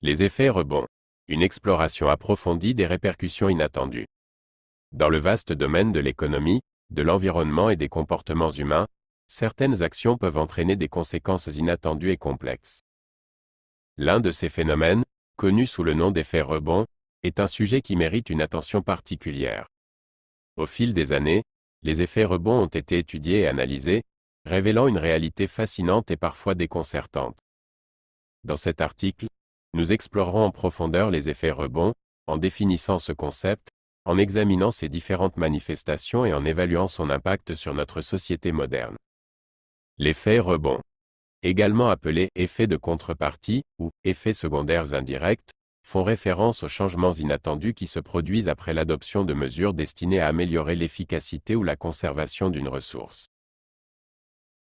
Les effets rebonds. Une exploration approfondie des répercussions inattendues. Dans le vaste domaine de l'économie, de l'environnement et des comportements humains, certaines actions peuvent entraîner des conséquences inattendues et complexes. L'un de ces phénomènes, connu sous le nom d'effet rebond, est un sujet qui mérite une attention particulière. Au fil des années, les effets rebonds ont été étudiés et analysés, révélant une réalité fascinante et parfois déconcertante. Dans cet article, nous explorerons en profondeur les effets rebonds, en définissant ce concept, en examinant ses différentes manifestations et en évaluant son impact sur notre société moderne. L'effet rebond, également appelé effet de contrepartie ou effets secondaires indirects, font référence aux changements inattendus qui se produisent après l'adoption de mesures destinées à améliorer l'efficacité ou la conservation d'une ressource.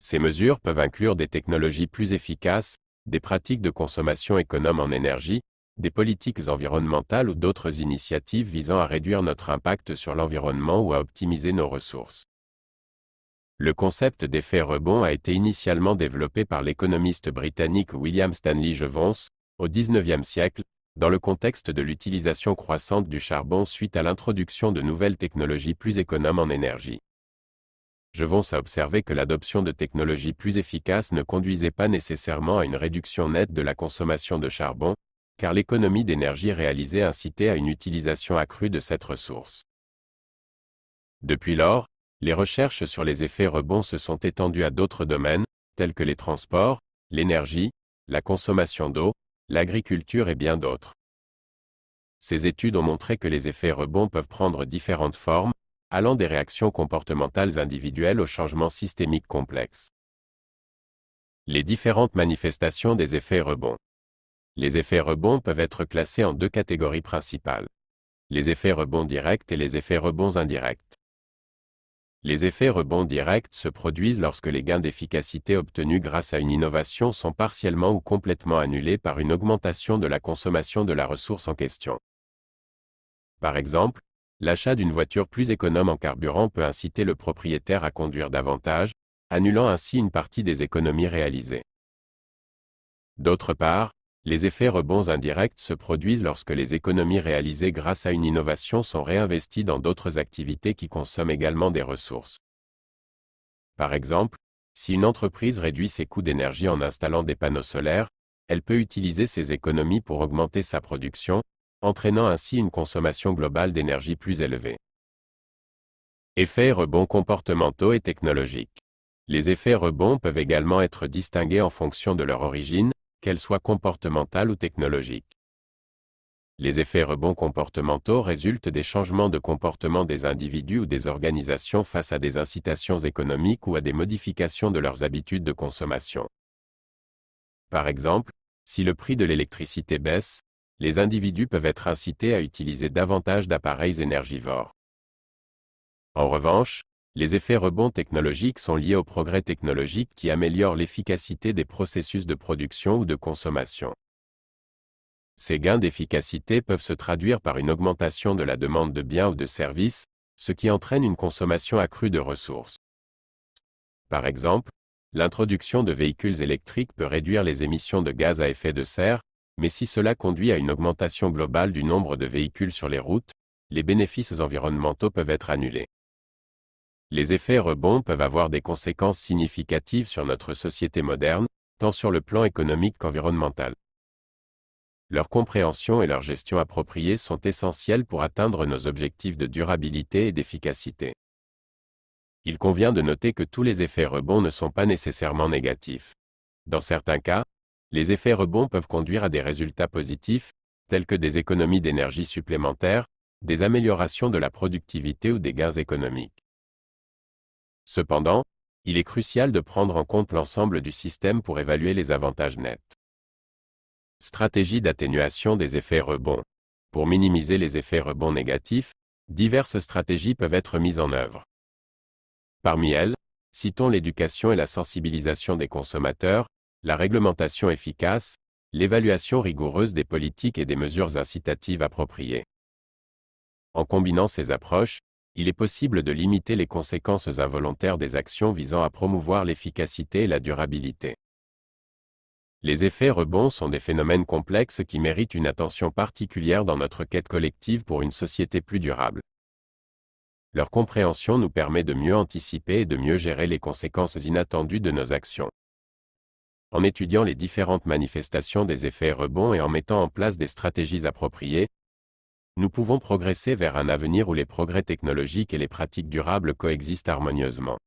Ces mesures peuvent inclure des technologies plus efficaces, des pratiques de consommation économe en énergie, des politiques environnementales ou d'autres initiatives visant à réduire notre impact sur l'environnement ou à optimiser nos ressources. Le concept d'effet rebond a été initialement développé par l'économiste britannique William Stanley Jevons, au XIXe siècle, dans le contexte de l'utilisation croissante du charbon suite à l'introduction de nouvelles technologies plus économes en énergie. Jevons a observé que l'adoption de technologies plus efficaces ne conduisait pas nécessairement à une réduction nette de la consommation de charbon, car l'économie d'énergie réalisée incitait à une utilisation accrue de cette ressource. Depuis lors, les recherches sur les effets rebonds se sont étendues à d'autres domaines, tels que les transports, l'énergie, la consommation d'eau, l'agriculture et bien d'autres. Ces études ont montré que les effets rebonds peuvent prendre différentes formes, allant des réactions comportementales individuelles aux changements systémiques complexes. Les différentes manifestations des effets rebonds. Les effets rebonds peuvent être classés en deux catégories principales. Les effets rebonds directs et les effets rebonds indirects. Les effets rebonds directs se produisent lorsque les gains d'efficacité obtenus grâce à une innovation sont partiellement ou complètement annulés par une augmentation de la consommation de la ressource en question. Par exemple, l'achat d'une voiture plus économe en carburant peut inciter le propriétaire à conduire davantage, annulant ainsi une partie des économies réalisées. D'autre part, les effets rebonds indirects se produisent lorsque les économies réalisées grâce à une innovation sont réinvesties dans d'autres activités qui consomment également des ressources. Par exemple, si une entreprise réduit ses coûts d'énergie en installant des panneaux solaires, elle peut utiliser ces économies pour augmenter sa production, entraînant ainsi une consommation globale d'énergie plus élevée. Effets rebonds comportementaux et technologiques. Les effets rebonds peuvent également être distingués en fonction de leur origine, qu'elle soit comportementale ou technologique. Les effets rebonds comportementaux résultent des changements de comportement des individus ou des organisations face à des incitations économiques ou à des modifications de leurs habitudes de consommation. Par exemple, si le prix de l'électricité baisse, les individus peuvent être incités à utiliser davantage d'appareils énergivores. En revanche, les effets rebonds technologiques sont liés au progrès technologique qui améliore l'efficacité des processus de production ou de consommation. Ces gains d'efficacité peuvent se traduire par une augmentation de la demande de biens ou de services, ce qui entraîne une consommation accrue de ressources. Par exemple, l'introduction de véhicules électriques peut réduire les émissions de gaz à effet de serre, mais si cela conduit à une augmentation globale du nombre de véhicules sur les routes, les bénéfices environnementaux peuvent être annulés. Les effets rebonds peuvent avoir des conséquences significatives sur notre société moderne, tant sur le plan économique qu'environnemental. Leur compréhension et leur gestion appropriée sont essentielles pour atteindre nos objectifs de durabilité et d'efficacité. Il convient de noter que tous les effets rebonds ne sont pas nécessairement négatifs. Dans certains cas, les effets rebonds peuvent conduire à des résultats positifs, tels que des économies d'énergie supplémentaires, des améliorations de la productivité ou des gains économiques. Cependant, il est crucial de prendre en compte l'ensemble du système pour évaluer les avantages nets. Stratégie d'atténuation des effets rebonds. Pour minimiser les effets rebonds négatifs, diverses stratégies peuvent être mises en œuvre. Parmi elles, citons l'éducation et la sensibilisation des consommateurs, la réglementation efficace, l'évaluation rigoureuse des politiques et des mesures incitatives appropriées. En combinant ces approches, il est possible de limiter les conséquences involontaires des actions visant à promouvoir l'efficacité et la durabilité. Les effets rebonds sont des phénomènes complexes qui méritent une attention particulière dans notre quête collective pour une société plus durable. Leur compréhension nous permet de mieux anticiper et de mieux gérer les conséquences inattendues de nos actions. En étudiant les différentes manifestations des effets rebonds et en mettant en place des stratégies appropriées, nous pouvons progresser vers un avenir où les progrès technologiques et les pratiques durables coexistent harmonieusement.